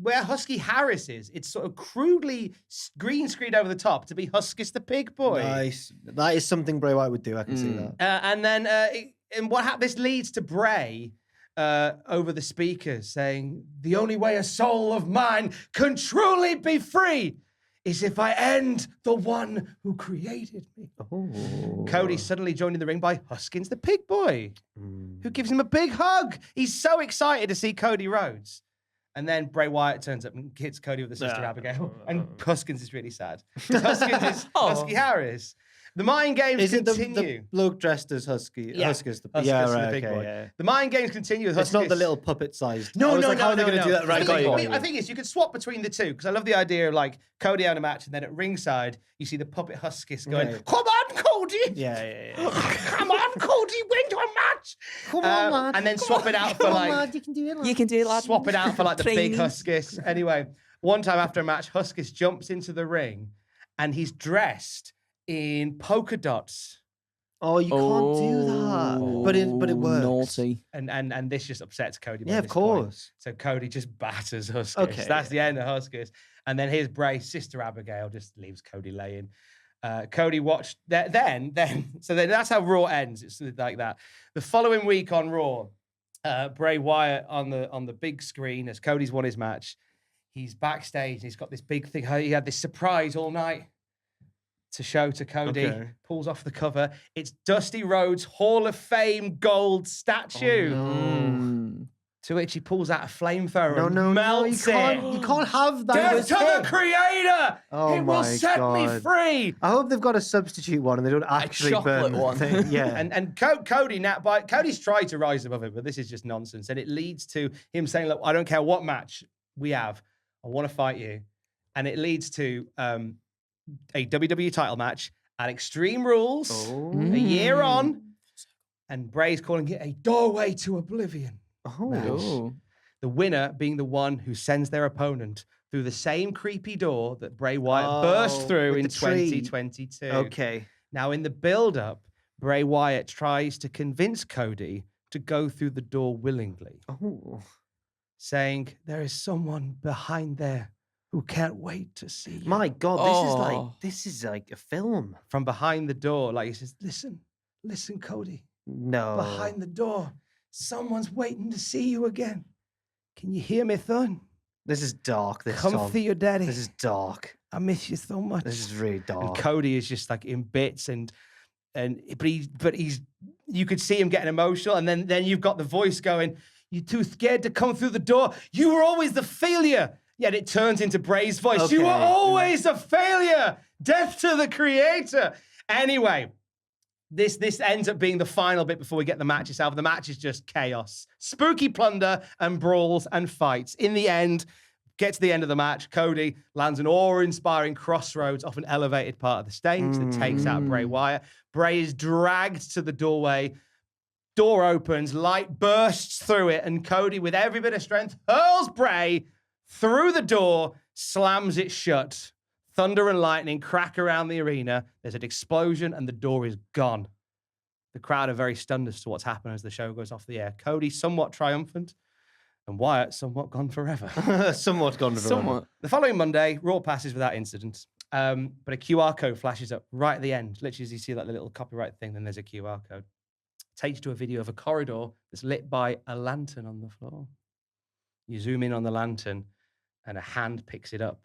where Husky Harris is, it's sort of crudely green screened over the top to be Huskus the Pig Boy. Nice. That is something Bray Wyatt would do. I can see that. And then, this leads to Bray over the speakers saying, "The only way a soul of mine can truly be free is if I end the one who created me." Oh. Cody suddenly joined in the ring by Huskins the Pig Boy, who gives him a big hug. He's so excited to see Cody Rhodes. And then Bray Wyatt turns up and hits Cody with the sister Abigail. And Huskins is really sad. Huskins is Husky Harris. The mind games Is it continue. the bloke dressed as Husky? Yeah. Huskus, the Huskus yeah, and right, the big okay, boy. yeah. The mind games continue with Huskus. It's not the little puppet-sized. No, I was no, like, no, how are they no, going to no. do that? Right, got you. I think you could swap between the two because I love the idea of like Cody out a match and then at ringside you see the puppet Huskis going, Okay. "Come on, Cody! Yeah. Come on, Cody! Win to a match!" Come on, lad. And then swap it out for Come on, like lad. You can do it, lad. You can do it, lad. swap it out for like the big Training. Huskis. Anyway, one time after a match, Huskis jumps into the ring and he's dressed in polka dots. Oh, you can't do that. But it works. Naughty. And this just upsets Cody. by Yeah, of this point. course. So Cody just batters Huskis. Okay, That's the end of Huskis. And then here's Bray's sister Abigail just leaves Cody laying. Cody watched then that's how Raw ends. It's like that. The following week on Raw, Bray Wyatt on the big screen as Cody's won his match. He's backstage and he's got this big thing. He had this surprise all night to show to Cody. Okay. Pulls off the cover. It's Dusty Rhodes' Hall of Fame gold statue. To which he pulls out a flamethrower and melts you it. you can't have that. Death to the creator! Oh It will my set me God. free! I hope they've got a substitute one and they don't actually chocolate burn the one. thing. Yeah. And Cody now, Cody's tried to rise above it, but this is just nonsense. And it leads to him saying, "Look, I don't care what match we have, I want to fight you." And it leads to a WWE title match at Extreme Rules a year on. And Bray's calling it a doorway to oblivion. Oh. Oh. The winner being the one who sends their opponent through the same creepy door that Bray Wyatt burst through in 2022. Okay. Now, in the build-up, Bray Wyatt tries to convince Cody to go through the door willingly, saying, there is someone behind there who can't wait to see you. My God, this is like a film. From behind the door, like he says, listen, Cody. No. Behind the door, someone's waiting to see you again. Can you hear me, son? This is dark. Come see your daddy. This is dark. I miss you so much. This is really dark. And Cody is just like in bits, but he's you could see him getting emotional, and then you've got the voice going, "You're too scared to come through the door. You were always the failure." Yet it turns into Bray's voice. Okay. You were always a failure. Death to the creator. Anyway, this ends up being the final bit before we get the match itself. The match is just chaos. Spooky plunder and brawls and fights. In the end, get to the end of the match, Cody lands an awe-inspiring crossroads off an elevated part of the stage that takes out Bray Wyatt. Bray is dragged to the doorway. Door opens, light bursts through it, and Cody, with every bit of strength, hurls Bray through the door, slams it shut. Thunder and lightning crack around the arena. There's an explosion, and the door is gone. The crowd are very stunned as to what's happened as the show goes off the air. Cody somewhat triumphant, and Wyatt somewhat gone forever. Somewhat gone forever. Somewhat. The following Monday, Raw passes without incident, but a QR code flashes up right at the end. Literally, as you see that little copyright thing, then there's a QR code. It takes you to a video of a corridor that's lit by a lantern on the floor. You zoom in on the lantern, and a hand picks it up.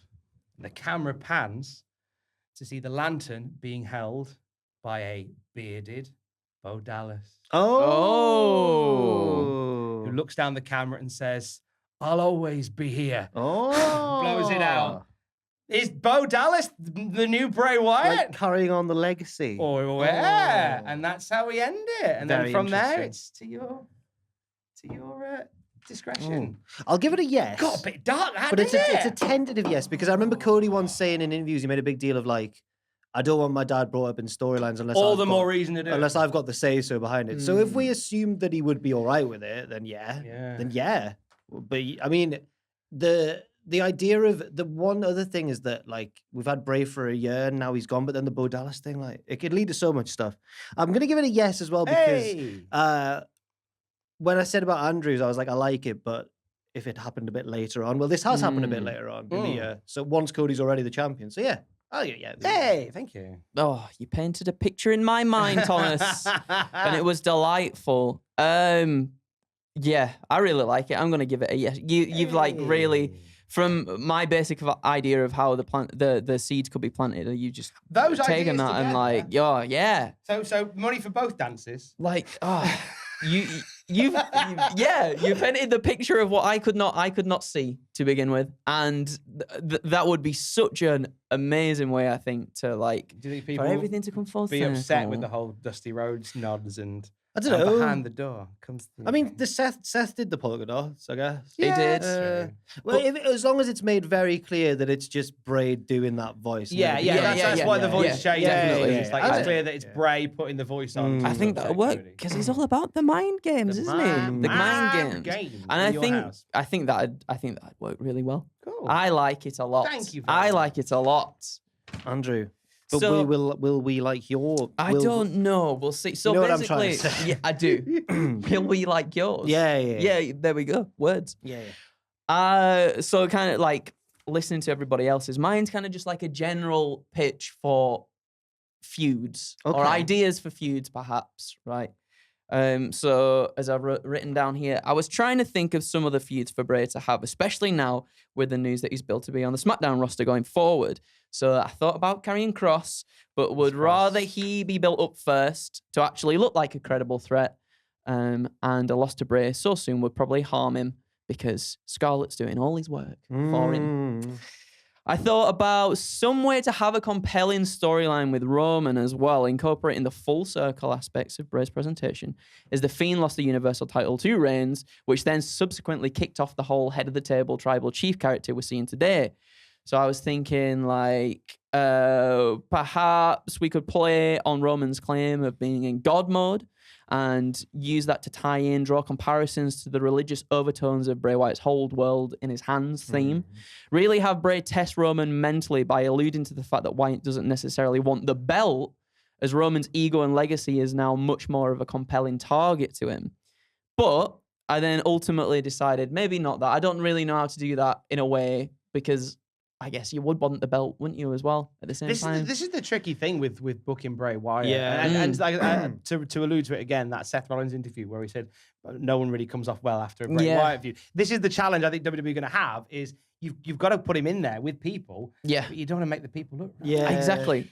And the camera pans to see the lantern being held by a bearded Bo Dallas. Who looks down the camera and says, "I'll always be here." Blows it out. Is Bo Dallas the new Bray Wyatt? Like carrying on the legacy. Yeah. And that's how we end it. And Very then from there, interesting. it's to your discretion. I'll give it a yes. Got a bit dark, but it's a tentative yes, because I remember Cody once saying in interviews, he made a big deal of like, I don't want my dad brought up in storylines unless all the more reason to do it. Unless I've got the say so behind it. So if we assumed that he would be all right with it, then yeah. But I mean, the idea of the one other thing is that like we've had Bray for a year and now he's gone, but then the Bo Dallas thing, like it could lead to so much stuff. I'm gonna give it a yes as well because when I said about Andrews, I was like, I like it, but if it happened a bit later on, well, this has happened a bit later on in the year. So once Cody's already the champion, so yeah. Oh yeah. Hey, thank you. Oh, you painted a picture in my mind, Thomas, and it was delightful. Yeah, I really like it. I'm gonna give it a yes. You've like really, from my basic idea of how the seeds could be planted, you just those taken that and like, yeah. So money for both dances. Like, you've painted the picture of what I could not see to begin with, and that would be such an amazing way, I think, to like do you think people for everything to come full be circle. upset with the whole Dusty Rhodes nods and I don't know. behind the door comes. I mean, the Seth did the polka dots, I guess. He did. Well, as long as it's made very clear that it's just Bray doing that voice. That's why the voice changed. Definitely. It's like it's clear that it's Bray putting the voice on. I think that'll work because he's all about the mind games, isn't he? The mind games. And I think that'd work really well. Cool. I like it a lot. Thank you. I like it a lot, Andrew. But so, will we like your? I don't know. We'll see. So you know basically, what I'm trying to say? Yeah, I do. Will we like yours? Yeah. There we go. Words. Yeah. So kind of like listening to everybody else's. Mine's kind of just like a general pitch for feuds or ideas for feuds, perhaps. Right. So as I've written down here, I was trying to think of some of the feuds for Bray to have, especially now with the news that he's built to be on the SmackDown roster going forward. So I thought about Karrion Kross, but would rather he be built up first to actually look like a credible threat. And a loss to Bray so soon would probably harm him because Scarlett's doing all his work for him. I thought about some way to have a compelling storyline with Roman as well, incorporating the full circle aspects of Bray's presentation, as The Fiend lost the Universal title to Reigns, which then subsequently kicked off the whole head of the table tribal chief character we're seeing today. So I was thinking like perhaps we could play on Roman's claim of being in God mode and use that to tie in, draw comparisons to the religious overtones of Bray Wyatt's hold world in his hands theme. Really have Bray test Roman mentally by alluding to the fact that Wyatt doesn't necessarily want the belt, as Roman's ego and legacy is now much more of a compelling target to him. But I then ultimately decided maybe not that. I don't really know how to do that in a way, because I guess you would want the belt, wouldn't you, as well, at the same time? This is the tricky thing with booking Bray Wyatt. Yeah. And like, to allude to it again, that Seth Rollins interview where he said no one really comes off well after a Bray Wyatt feud. This is the challenge I think WWE are going to have, is you've got to put him in there with people, but you don't want to make the people look right. Yeah.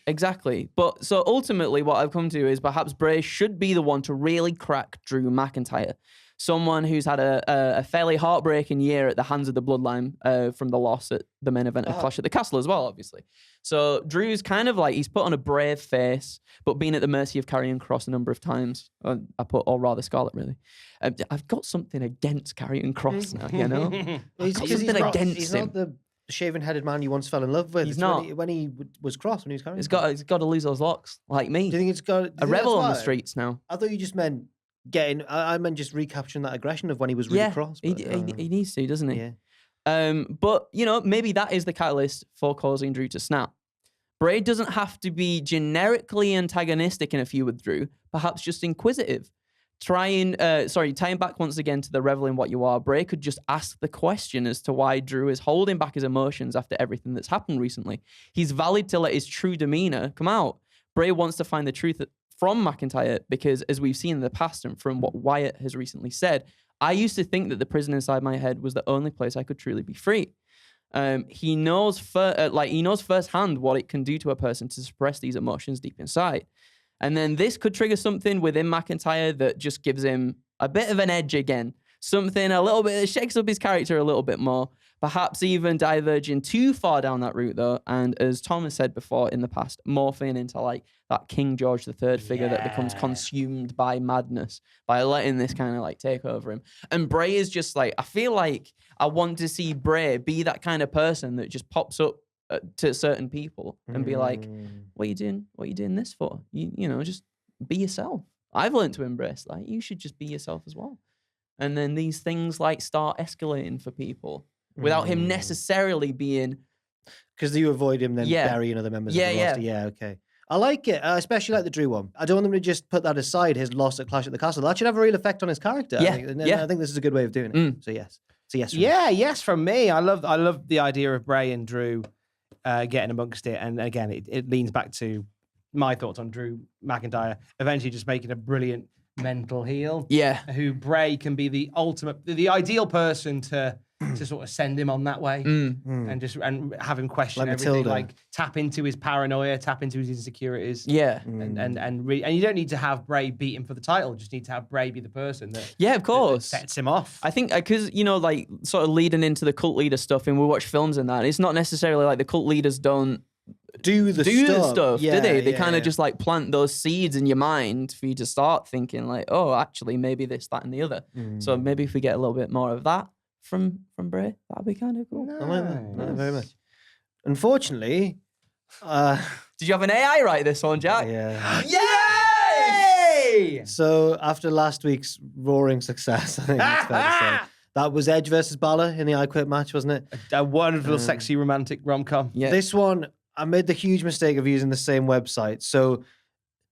Exactly. But so ultimately what I've come to is perhaps Bray should be the one to really crack Drew McIntyre. Someone who's had a fairly heartbreaking year at the hands of the Bloodline from the loss at the main event of Clash at the Castle as well, obviously. So Drew's kind of like, he's put on a brave face, but been at the mercy of Karrion Kross a number of times. Or rather Scarlett, really. I've got something against Karrion Kross now, you know? He's not the shaven-headed man you once fell in love with. He's not. When he was Cross, when he was Karrion. He's got to lose those locks, like me. Do you think it's got... A rebel on the streets now. I thought you just meant... I meant just recapturing that aggression of when he was really cross. But, he needs to, doesn't he? Yeah. But, you know, maybe that is the catalyst for causing Drew to snap. Bray doesn't have to be generically antagonistic in a feud with Drew, perhaps just inquisitive. Tying back once again to the revel in what you are, Bray could just ask the question as to why Drew is holding back his emotions after everything that's happened recently. He's valid to let his true demeanor come out. Bray wants to find the truth from McIntyre, because as we've seen in the past and from what Wyatt has recently said, I used to think that the prison inside my head was the only place I could truly be free. He knows firsthand what it can do to a person to suppress these emotions deep inside. And then this could trigger something within McIntyre that just gives him a bit of an edge again. Something a little bit that shakes up his character a little bit more. Perhaps even diverging too far down that route, though. And as Tom has said before in the past, morphing into like that King George III figure that becomes consumed by madness by letting this kind of like take over him. And Bray is just like, I feel like I want to see Bray be that kind of person that just pops up to certain people and be like, what are you doing? What are you doing this for? You know, just be yourself. I've learned to embrace that. You should just be yourself as well. And then these things like start escalating for people without him necessarily being... Because you avoid him then burying other members of the roster. Yeah, okay. I like it. I especially like the Drew one. I don't want them to just put that aside, his loss at Clash at the Castle. That should have a real effect on his character. I think this is a good way of doing it. So yes. So yes. Yes from me. I love the idea of Bray and Drew getting amongst it. And again, it leans back to my thoughts on Drew McIntyre eventually just making a brilliant mental heel. Yeah. Who Bray can be the ideal person to sort of send him on that way and have him question like everything, Matilda. like tap into his paranoia, tap into his insecurities. Yeah. And you don't need to have Bray beat him for the title. You just need to have Bray be the person that of course that sets him off. I think because, you know, like sort of leading into the cult leader stuff, and we watch films and that, it's not necessarily like the cult leaders don't do the stuff, do they? They kind of just like plant those seeds in your mind for you to start thinking like, oh, actually, maybe this, that, and the other. So maybe if we get a little bit more of that from Bray, that'd be kind of cool. I like that very much. Unfortunately, did you have an AI write this one, Jack? Yeah. Yay! So after last week's roaring success, I think it's fair to say, that was Edge versus Balor in the I Quit match, wasn't it? A wonderful, sexy, romantic rom-com. Yeah. This one, I made the huge mistake of using the same website, so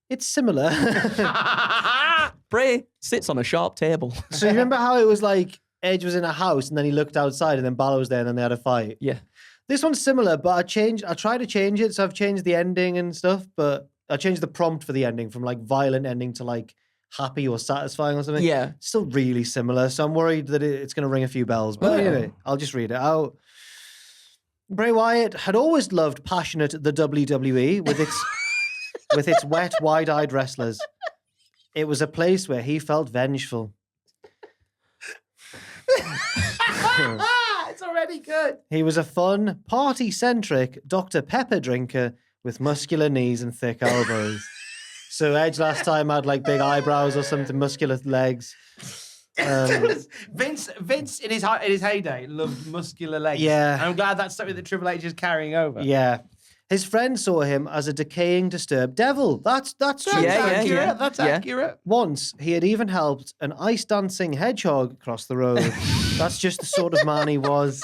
it's similar. Bray sits on a sharp table. So you remember how it was like Edge was in a house and then he looked outside and then Balor was there and then they had a fight? Yeah. This one's similar, but I tried to change it, so I've changed the ending and stuff, but I changed the prompt for the ending from like violent ending to like happy or satisfying or something. Yeah. Still really similar, so I'm worried that it's going to ring a few bells, but anyway, I'll just read it out. Bray Wyatt had always loved passionate the WWE with its wet, wide-eyed wrestlers. It was a place where he felt vengeful. It's already good. He was a fun, party-centric Dr. Pepper drinker with muscular knees and thick elbows. So Edge last time had like big eyebrows or something, muscular legs. Vince in his heyday loved muscular legs. Yeah. And I'm glad that's something that Triple H is carrying over. Yeah. His friend saw him as a decaying, disturbed devil. That's true. That's accurate. Once, he had even helped an ice dancing hedgehog cross the road. That's just the sort of man he was.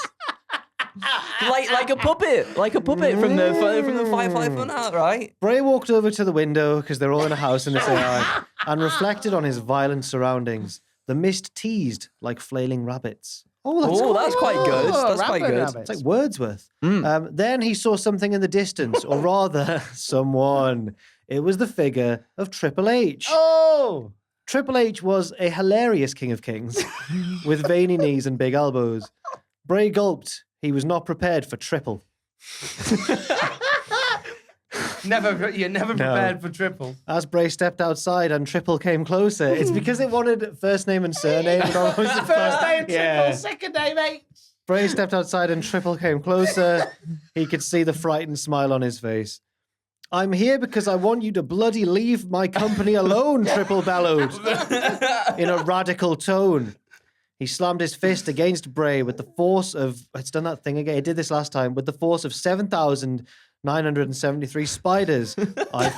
like a puppet from the Firefly Funhouse, right? Bray walked over to the window because they're all in a house in this AI and reflected on his violent surroundings. The mist teased like flailing rabbits. That's quite good. That's quite good. It's like Wordsworth. Then he saw something in the distance, or rather, someone. It was the figure of Triple H. Oh! Triple H was a hilarious King of Kings with veiny knees and big elbows. Bray gulped. He was not prepared for Triple. You're never prepared for Triple. As Bray stepped outside and Triple came closer, it's because it wanted first name and surname. And all First name Triple, second name H. Bray stepped outside and Triple came closer. He could see the frightened smile on his face. I'm here because I want you to bloody leave my company alone, Triple bellowed in a radical tone. He slammed his fist against Bray with the force of... It's done that thing again. It did this last time. With the force of 7,973 spiders. I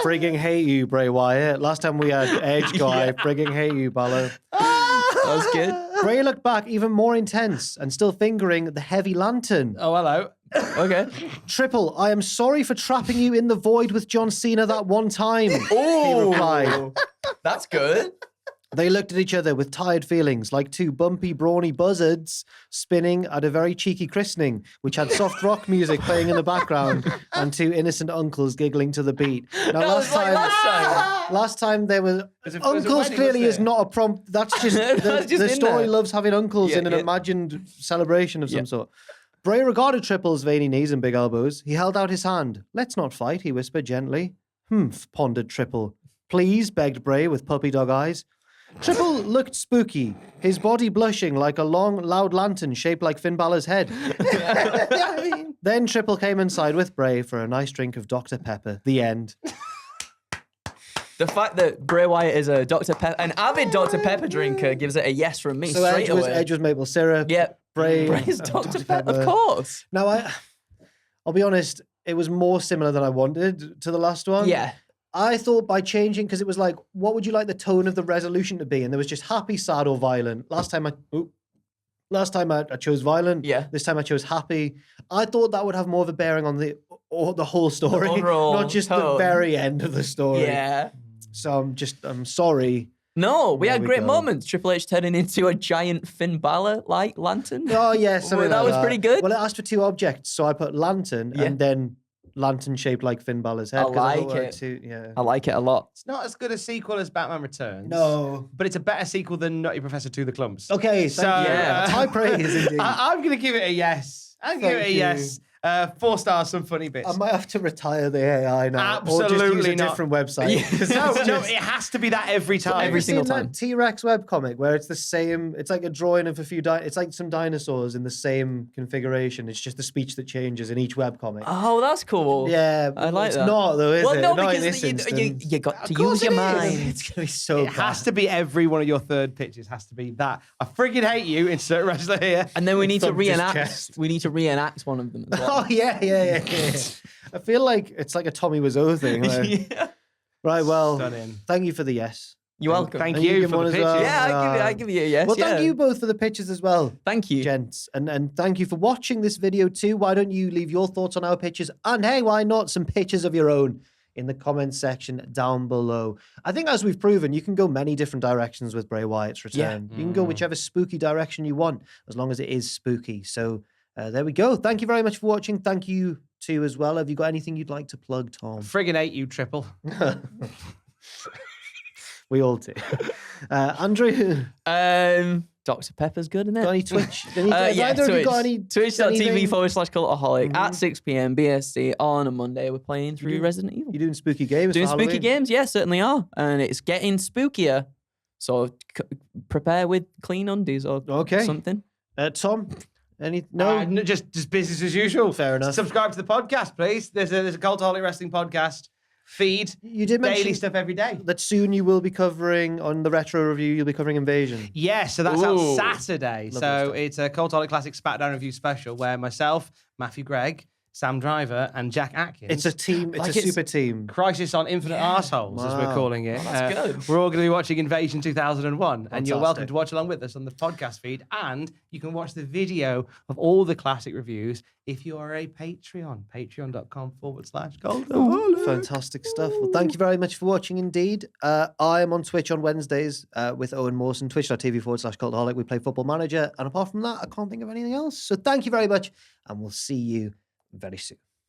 frigging hate you, Bray Wyatt. Last time we had Edge guy. I frigging hate you, Ballo. That was good. Bray looked back even more intense and still fingering the heavy lantern. Oh, hello. Okay. Triple, I am sorry for trapping you in the void with John Cena that one time. He replied. That's good. They looked at each other with tired feelings, like two bumpy, brawny buzzards spinning at a very cheeky christening, which had soft rock music playing in the background and two innocent uncles giggling to the beat. Now, last time there was... Uncles clearly is not a prompt. That's just... the story loves having uncles in an imagined celebration of some sort. Bray regarded Triple's veiny knees and big elbows. He held out his hand. Let's not fight, he whispered gently. Pondered Triple. Please, begged Bray with puppy dog eyes. Triple looked spooky, his body blushing like a long, loud lantern shaped like Finn Balor's head. Then Triple came inside with Bray for a nice drink of Dr. Pepper. The end. The fact that Bray Wyatt is an avid Dr. Pepper drinker gives it a yes from me straight away. Edge was maple syrup. Yep. Bray's Dr. Pepper. Of course. Now, I'll be honest, it was more similar than I wanted to the last one. Yeah. I thought by changing, because it was like, what would you like the tone of the resolution to be? And there was just happy, sad, or violent. Last time I chose violent. Yeah. This time I chose happy. I thought that would have more of a bearing on the whole story, not just the very end of the story. Yeah. So I'm sorry. No, we had great moments. Triple H turning into a giant Finn Balor-like lantern. Oh, yeah. That was pretty good. Well, it asked for two objects, so I put lantern and then lantern shaped like Finn Balor's head. I like it. I like it a lot. It's not as good a sequel as Batman Returns. No. But it's a better sequel than Nutty Professor to the Clumps. Okay, so yeah. High praise indeed. I'm going to give it a yes. Thank you. 4 stars, some funny bits. I might have to retire the AI now. Absolutely or just use a not. different website. No, it has to be that every time. Every single time. That T-Rex webcomic where it's the same, it's like a drawing of a few, it's like some dinosaurs in the same configuration. It's just the speech that changes in each webcomic. Oh, that's cool. Yeah. I like it's that. It's not though, is it? No, not in because this instance. you got to use your mind. It's going to be so It has to be every one of your third pitches has to be that. I friggin' hate you, insert wrestler here. And then we need to Thump his reenact. chest. We need to reenact one of them as well. Oh, yeah. I feel like it's like a Tommy Wiseau thing. Like, right, well, thank you for the yes. You're welcome. Thank you for the pitches. Well. Yeah, I give you a yes. Well, thank you both for the pitches as well. Thank you. Gents. And thank you for watching this video too. Why don't you leave your thoughts on our pitches? And hey, why not some pitches of your own in the comments section down below. I think as we've proven, you can go many different directions with Bray Wyatt's return. You can go whichever spooky direction you want, as long as it is spooky. So there we go. Thank you very much for watching. Thank you too as well. Have you got anything you'd like to plug, Tom? Friggin' hate you, Triple. We all do. Andrew? Dr. Pepper's good, isn't it? Got any Twitch? Twitch.tv/Cultaholic at 6 p.m. BST on a Monday. We're playing through Resident Evil. You're doing spooky games? Doing spooky games, yeah, certainly are. And it's getting spookier. So prepare with clean undies or something. Tom? No, just business as usual. Fair enough. Subscribe to the podcast, please. There's a Cultaholic Wrestling podcast feed. You did daily mention stuff every day. that soon you will be covering on the Retro Review. You'll be covering Invasion. Yeah, so that's out Saturday. Lovely So stuff. it's a Cultaholic Classic SmackDown review special where myself, Matthew Gregg, Sam Driver, and Jack Atkins. It's a team. It's a super team. Crisis on Infinite Arseholes, as we're Wow. calling it. that's good. We're all going to be watching Invasion 2001, and you're welcome Fantastic. to watch along with us on the podcast feed. And you can watch the video of all the classic reviews if you are a Patreon. Patreon.com/Cultaholic. Fantastic stuff. Well, thank you very much for watching indeed. I am on Twitch on Wednesdays with Owen Mawson, twitch.tv/Cultaholic. We play Football Manager. And apart from that, I can't think of anything else. So thank you very much. And we'll see you very soon.